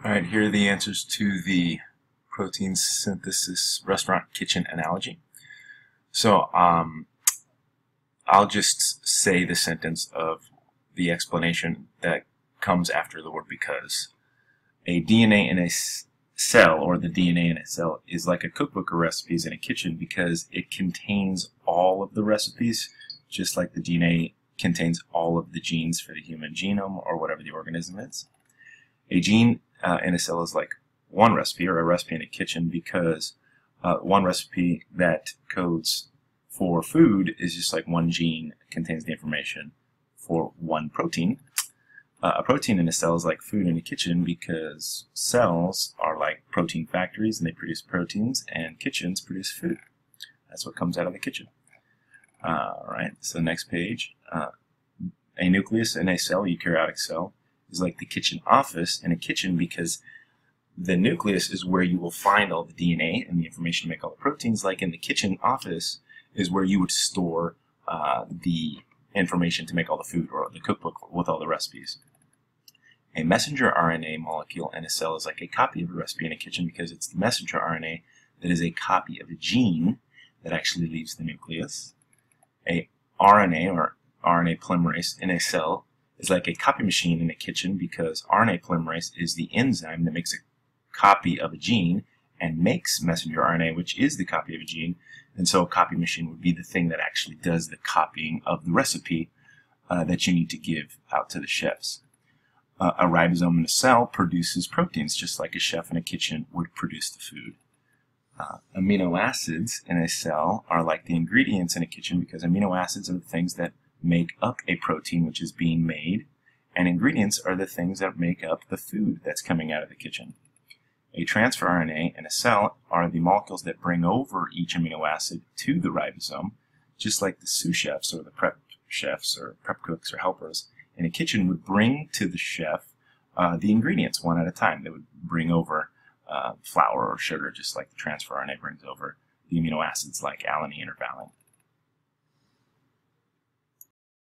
All right, here are the answers to the protein synthesis restaurant kitchen analogy. So I'll just say the sentence of the explanation that comes after the word because. A DNA in a cell, or the DNA in a cell, is like a cookbook of recipes in a kitchen because it contains all of the recipes, just like the DNA contains all of the genes for the human genome or whatever the organism is. A gene in a cell is like one recipe, or a recipe in a kitchen, because one recipe that codes for food is just like one gene contains the information for one protein. A protein in a cell is like food in a kitchen because cells are like protein factories and they produce proteins, and kitchens produce food. That's what comes out of the kitchen. Alright, so next page. A nucleus in a cell, eukaryotic cell, is like the kitchen office in a kitchen because the nucleus is where you will find all the DNA and the information to make all the proteins. Like in the kitchen office is where you would store the information to make all the food, or the cookbook with all the recipes. A messenger RNA molecule in a cell is like a copy of a recipe in a kitchen because it's the messenger RNA that is a copy of a gene that actually leaves the nucleus. A RNA, or RNA polymerase, in a cell is like a copy machine in a kitchen because RNA polymerase is the enzyme that makes a copy of a gene and makes messenger RNA, which is the copy of a gene. And so a copy machine would be the thing that actually does the copying of the recipe that you need to give out to the chefs. A ribosome in a cell produces proteins, just like a chef in a kitchen would produce the food. Amino acids in a cell are like the ingredients in a kitchen because amino acids are the things that make up a protein which is being made, and ingredients are the things that make up the food that's coming out of the kitchen. A transfer RNA in a cell are the molecules that bring over each amino acid to the ribosome, just like the sous chefs or the prep chefs or prep cooks or helpers in a kitchen would bring to the chef the ingredients one at a time. They would bring over flour or sugar, just like the transfer RNA brings over the amino acids like alanine or valine.